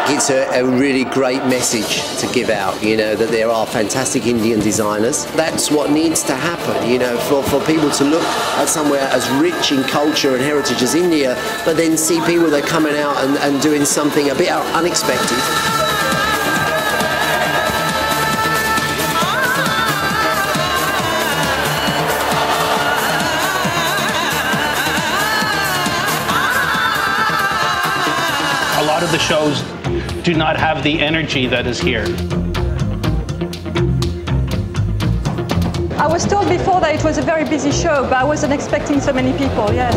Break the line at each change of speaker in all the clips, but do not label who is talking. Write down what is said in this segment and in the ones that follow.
It's a really great message to give out, you know, that there are fantastic Indian designers. That's what needs to happen, you know, for people to look at somewhere as rich in culture and heritage as India, but then see people that are coming out and doing something a bit unexpected.
A lot of the shows do not have the energy that is here.
I was told before that it was a very busy show, but I wasn't expecting so many people, yes.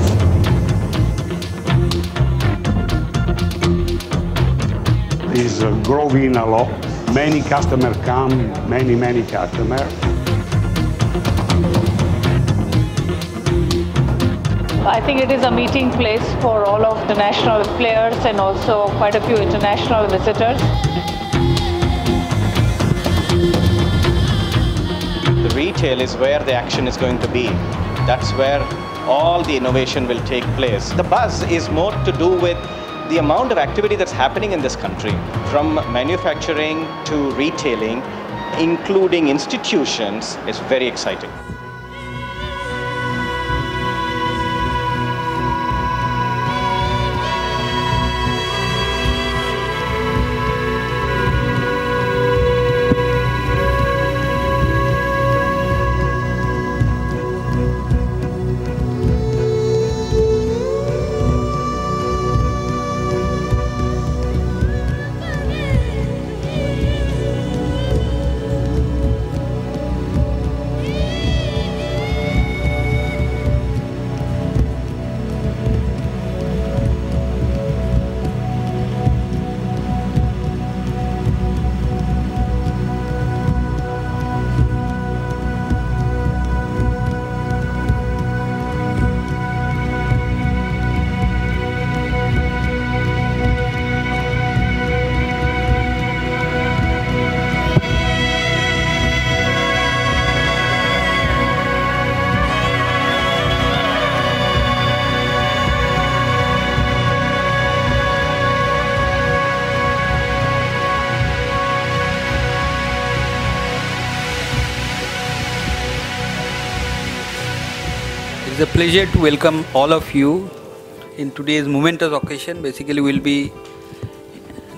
It's growing a lot. Many customers come, many customers.
I think it is a meeting place for all of the national players and also quite a few international visitors.
The retail is where the action is going to be. That's where all the innovation will take place. The buzz is more to do with the amount of activity that's happening in this country, from manufacturing to retailing, including institutions, is very exciting.
It's a pleasure to welcome all of you in today's momentous occasion. Basically, we'll be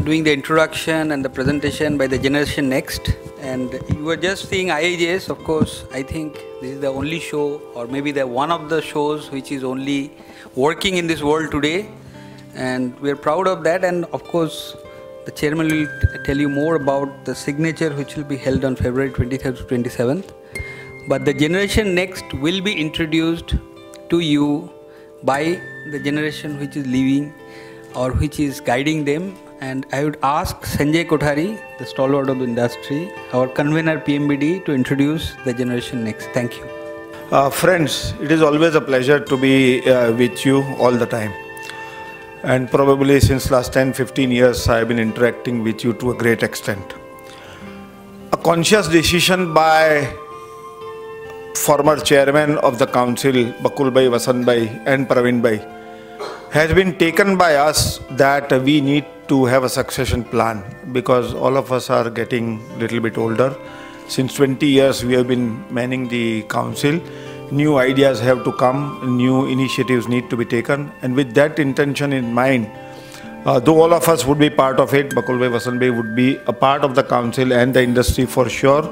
doing the introduction and the presentation by the Generation Next. And you were just seeing IIJS. Of course, I think this is the only show, or maybe the one of the shows which is only working in this world today. And we're proud of that. And of course, the chairman will tell you more about the signature which will be held on February 23rd to 27th. But the Generation Next will be introduced to you by the generation which is leaving or which is guiding them. And I would ask Sanjay Kothari, the stalwart of the industry, our convener PMBD, to introduce the Generation Next. Thank you.
Friends, it is always a pleasure to be with you all the time. And probably since last 10-15 years, I have been interacting with you to a great extent. A conscious decision by former chairman of the council, Bakul Bhai, Vasan Bhai and Praveen Bhai, has been taken by us that we need to have a succession plan, because all of us are getting a little bit older. Since 20 years we have been manning the council. New ideas have to come, new initiatives need to be taken, and with that intention in mind, though all of us would be part of it, Bakul Bhai, Vasan Bhai would be a part of the council and the industry for sure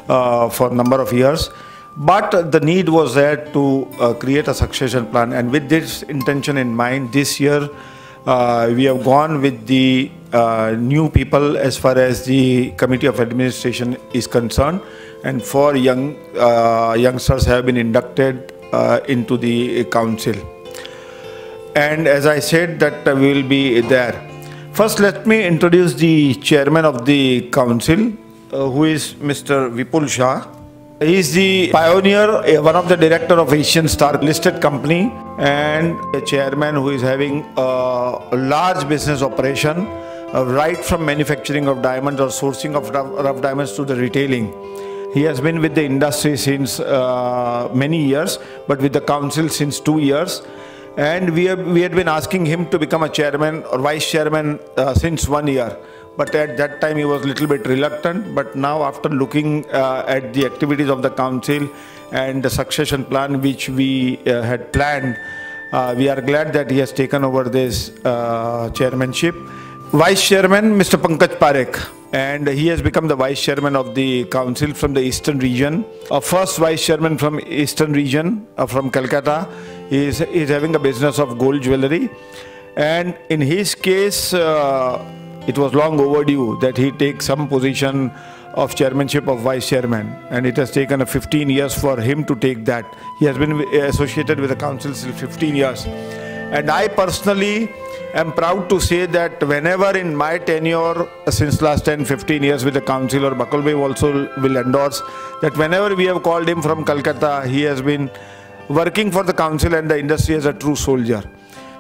for a number of years. But the need was there to create a succession plan, and with this intention in mind, this year we have gone with the new people as far as the Committee of Administration is concerned, and 4 youngsters have been inducted into the council. And as I said, that we will be there. First, let me introduce the chairman of the council, who is Mr. Vipul Shah. He is the pioneer, one of the director of Asian Star listed company, and a chairman who is having a large business operation, right from manufacturing of diamonds or sourcing of rough diamonds to the retailing. He has been with the industry since many years, but with the council since 2 years. And we had been asking him to become a chairman or vice chairman since 1 year. But at that time he was a little bit reluctant. But now, after looking at the activities of the council and the succession plan which we had planned, we are glad that he has taken over this chairmanship. Vice chairman, Mr. Pankaj Parekh, and he has become the vice chairman of the council from the eastern region. Our first vice chairman from eastern region, from Calcutta, is having a business of gold jewelry. And in his case, it was long overdue that he take some position of chairmanship of vice chairman, and it has taken 15 years for him to take that. He has been associated with the council till 15 years. And I personally am proud to say that whenever in my tenure since last 10-15 years with the council, or Bakul Bhai also will endorse, that whenever we have called him from Calcutta, he has been working for the council and the industry as a true soldier.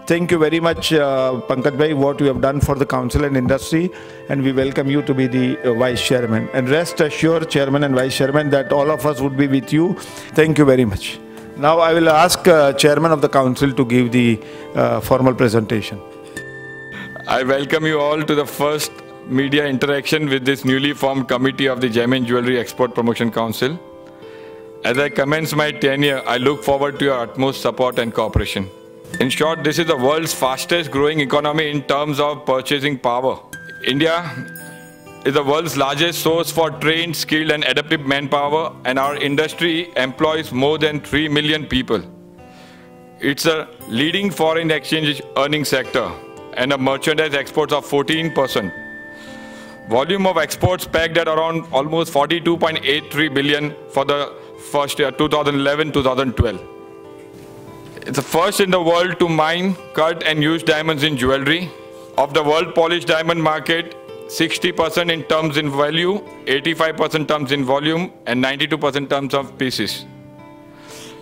Thank you very much, Pankaj Bhai, what you have done for the council and industry, and we welcome you to be the vice chairman. And rest assured, chairman and vice chairman, that all of us would be with you. Thank you very much. Now I will ask chairman of the council to give the formal presentation.
I welcome you all to the first media interaction with this newly formed committee of the Gem and Jewelry Export Promotion Council. As I commence my tenure, I look forward to your utmost support and cooperation. In short, this is the world's fastest growing economy in terms of purchasing power. India is the world's largest source for trained, skilled and adaptive manpower, and our industry employs more than 3 million people. It's a leading foreign exchange earning sector and a merchandise exports of 14%. Volume of exports pegged at around almost 42.83 billion for the first year, 2011-2012. It's the first in the world to mine, cut and use diamonds in jewelry. Of the world polished diamond market, 60% in terms in value, 85% terms in volume, and 92% terms of pieces.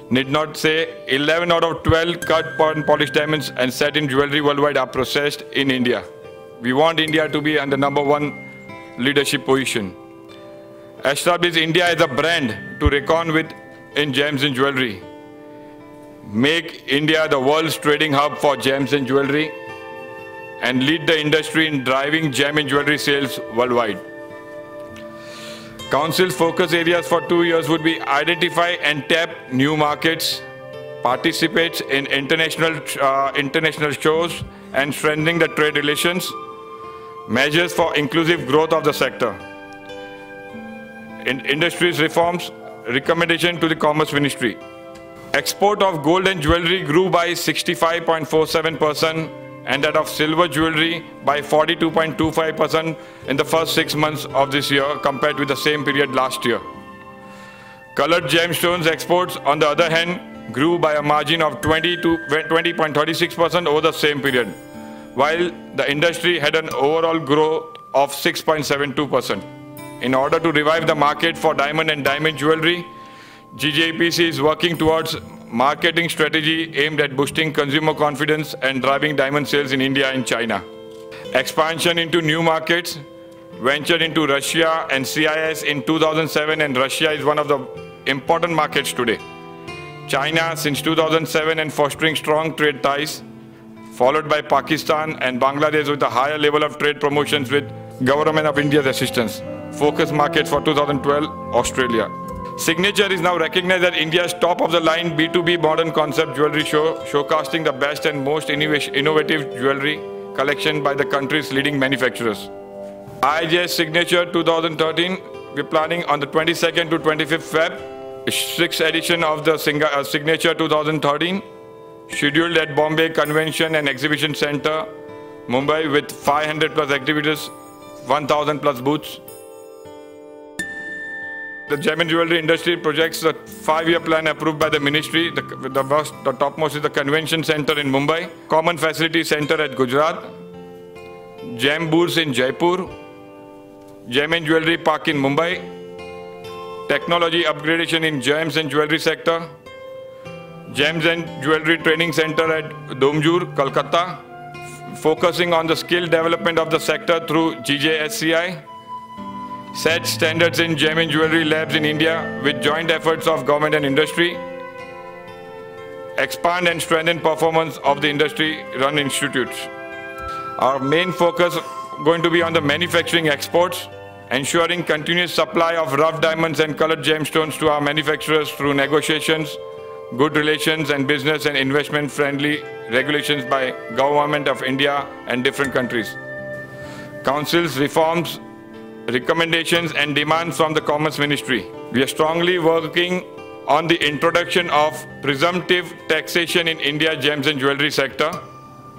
Need not say, 11 out of 12 cut and polished diamonds and set in jewelry worldwide are processed in India. We want India to be on the #1 leadership position. Establish India as a brand to reckon with in gems and jewelry. Make India the world's trading hub for gems and jewelry, and lead the industry in driving gem and jewelry sales worldwide. Council's focus areas for 2 years would be identify and tap new markets, participate in international shows and strengthening the trade relations, measures for inclusive growth of the sector. In industries reforms, recommendation to the Commerce Ministry. Export of gold and jewelry grew by 65.47% and that of silver jewelry by 42.25% in the first 6 months of this year compared with the same period last year. Colored gemstones exports, on the other hand, grew by a margin of 20.36% over the same period, while the industry had an overall growth of 6.72%. In order to revive the market for diamond and diamond jewelry, GJEPC is working towards marketing strategy aimed at boosting consumer confidence and driving diamond sales in India and China. Expansion into new markets, ventured into Russia and CIS in 2007, and Russia is one of the important markets today. China since 2007 and fostering strong trade ties, followed by Pakistan and Bangladesh with a higher level of trade promotions with Government of India's assistance. Focus markets for 2012, Australia. Signature is now recognized as India's top-of-the-line B2B modern concept jewelry show, showcasing the best and most innovative jewelry collection by the country's leading manufacturers. IJS Signature 2013, we're planning on the 22nd to 25th Feb, 6th edition of the Signature 2013, scheduled at Bombay Convention and Exhibition Center, Mumbai, with 500 plus activities, 1,000 plus booths. The gem and jewelry industry projects a 5-year plan approved by the ministry. The topmost is the Convention Center in Mumbai, Common Facility Center at Gujarat, Gem Booths in Jaipur, Gem and Jewelry Park in Mumbai, Technology Upgradation in Gems and Jewelry Sector, Gems and Jewelry Training Center at Domjur, Kolkata, focusing on the skill development of the sector through GJSCI, set standards in gem and jewelry labs in India with joint efforts of government and industry, expand and strengthen performance of the industry-run institutes. Our main focus going to be on the manufacturing exports, ensuring continuous supply of rough diamonds and colored gemstones to our manufacturers through negotiations, good relations and business and investment-friendly regulations by Government of India and different countries. Council's reforms, recommendations and demands from the Commerce Ministry. We are strongly working on the introduction of presumptive taxation in India gems and jewelry sector,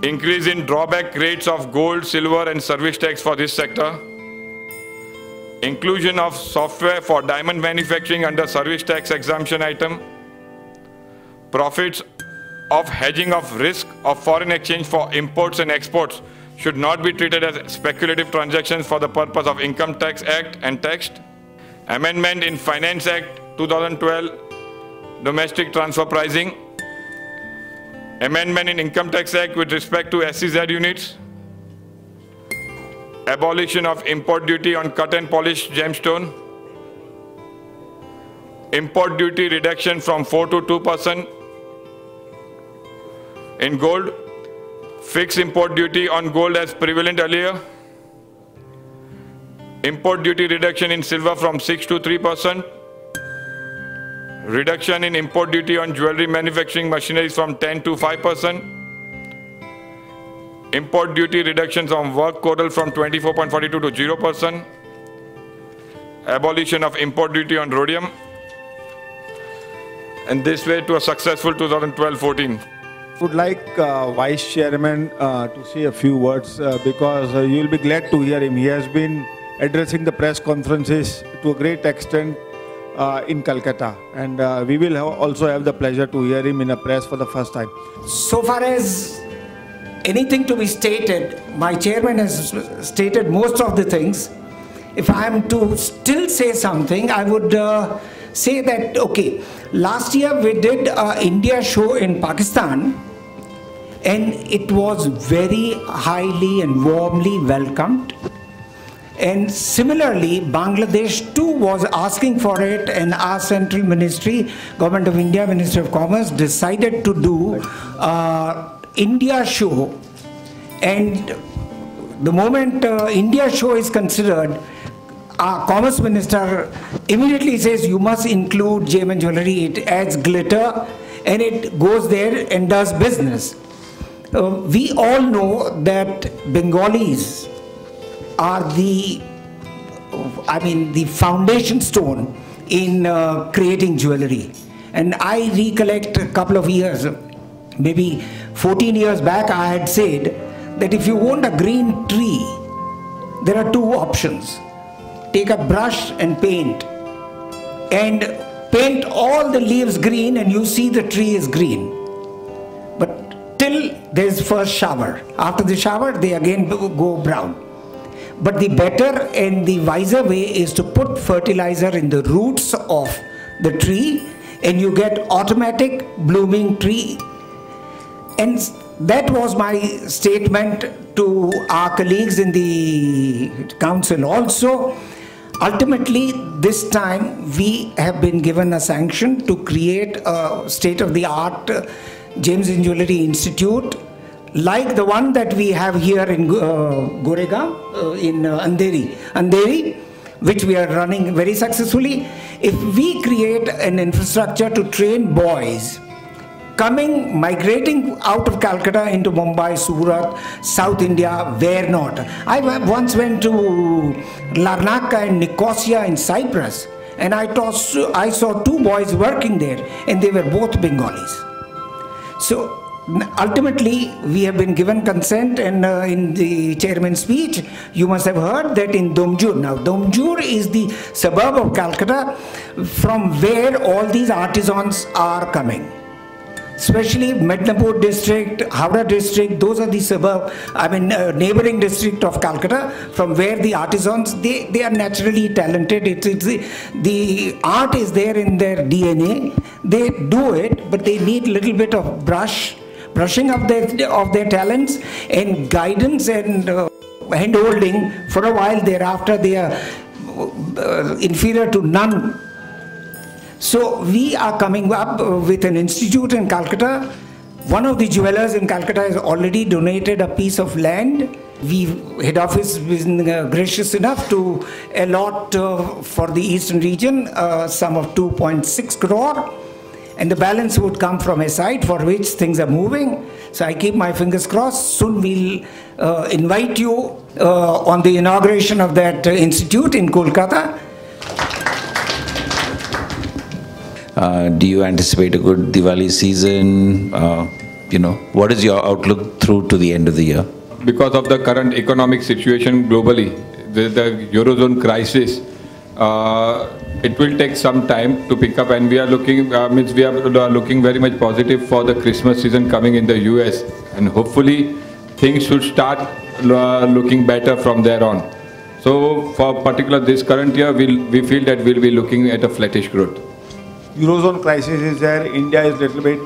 increase in drawback rates of gold, silver and service tax for this sector, inclusion of software for diamond manufacturing under service tax exemption item, profits of hedging of risk of foreign exchange for imports and exports should not be treated as speculative transactions for the purpose of Income Tax Act and text, amendment in Finance Act 2012, domestic transfer pricing, amendment in Income Tax Act with respect to SEZ units, abolition of import duty on cut and polished gemstone, import duty reduction from 4 to 2% in gold, fixed import duty on gold as prevalent earlier, import duty reduction in silver from 6 to 3%, reduction in import duty on jewelry manufacturing machinery from 10 to 5%, import duty reductions on work coral from 24.42 to 0%, abolition of import duty on rhodium, and this way to a successful 2012-14.
Would like Vice Chairman to say a few words because you will be glad to hear him. He has been addressing the press conferences to a great extent in Calcutta, and we will also have the pleasure to hear him in a press for the first time.
So far as anything to be stated, my chairman has stated most of the things. If I am to still say something, I would say that, okay, last year we did an India show in Pakistan, and it was very highly and warmly welcomed. And similarly, Bangladesh too was asking for it, and our central ministry, Government of India, Ministry of Commerce, decided to do India show. And the moment India show is considered, our Commerce Minister immediately says you must include gem and jewelry. It adds glitter and it goes there and does business. We all know that Bengalis are the foundation stone in creating jewelry. And I recollect a couple of years, maybe 14 years back, I had said that if you want a green tree, there are two options. Take a brush and paint all the leaves green, and you see the tree is green. But till there's first shower. After the shower, they again go brown. But the better and the wiser way is to put fertilizer in the roots of the tree, and you get automatic blooming tree. And that was my statement to our colleagues in the council also. Ultimately, this time we have been given a sanction to create a state-of-the-art Gems and Jewelry Institute, like the one that we have here in Goregaon, in Andheri, which we are running very successfully. If we create an infrastructure to train boys migrating out of Calcutta into Mumbai, Surat, South India, where not. I once went to Larnaca and Nicosia in Cyprus, and I saw two boys working there, and they were both Bengalis. So ultimately, we have been given consent, and in the chairman's speech, you must have heard that in Domjur. Now, Domjur is the suburb of Calcutta from where all these artisans are coming. Especially Mednapur district, Howrah district, those are the neighboring district of Calcutta, from where the artisans, they are naturally talented. The art is there in their DNA. They do it, but they need a little bit of brushing of their talents and guidance and hand-holding. For a while thereafter, they are inferior to none. So we are coming up with an institute in Calcutta. One of the jewelers in Calcutta has already donated a piece of land. Head office has been gracious enough to allot for the eastern region a sum of 2.6 crore. And the balance would come from a site for which things are moving. So I keep my fingers crossed. Soon we'll invite you on the inauguration of that institute in Kolkata.
Do you anticipate a good Diwali season? What is your outlook through to the end of the year?
Because of the current economic situation globally, the Eurozone crisis, it will take some time to pick up, and we are looking very much positive for the Christmas season coming in the US, and hopefully things should start looking better from there on. So for particular this current year, we feel that we'll be looking at a flattish growth.
Eurozone crisis is there. India is a little bit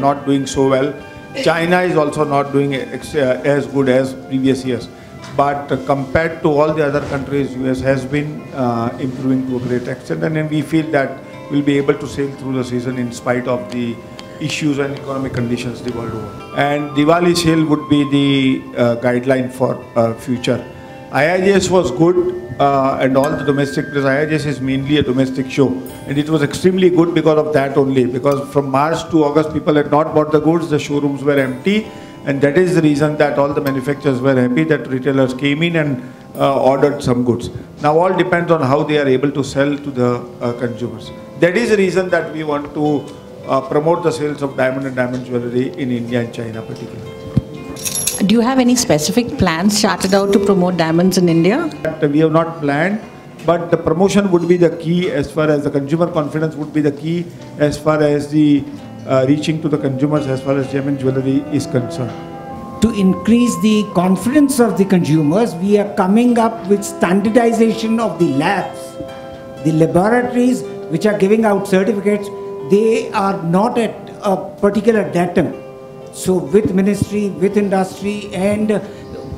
not doing so well. China is also not doing as good as previous years. But compared to all the other countries, US has been improving to a great extent, and then we feel that we'll be able to sail through the season in spite of the issues and economic conditions the world over. And Diwali sale would be the guideline for future. IIJS was good, and all the domestic, because IIJS is mainly a domestic show, and it was extremely good because of that only, because from March to August people had not bought the goods, the showrooms were empty, and that is the reason that all the manufacturers were happy that retailers came in and ordered some goods. Now all depends on how they are able to sell to the consumers. That is the reason that we want to promote the sales of diamond and diamond jewelry in India and China particularly.
Do you have any specific plans charted out to promote diamonds in India?
We have not planned, but the promotion would be the key, as far as the consumer confidence would be the key, as far as the reaching to the consumers as far as diamond jewelry is concerned.
To increase the confidence of the consumers, we are coming up with standardization of the labs. The laboratories which are giving out certificates, they are not at a particular datum. So with ministry, with industry, and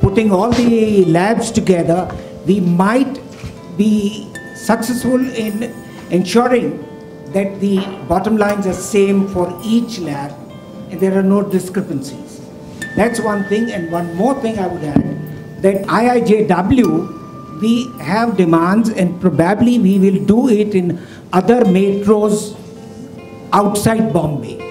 putting all the labs together, we might be successful in ensuring that the bottom lines are same for each lab and there are no discrepancies. That's one thing. And one more thing I would add, that IIJW, we have demands, and probably we will do it in other metros outside Bombay.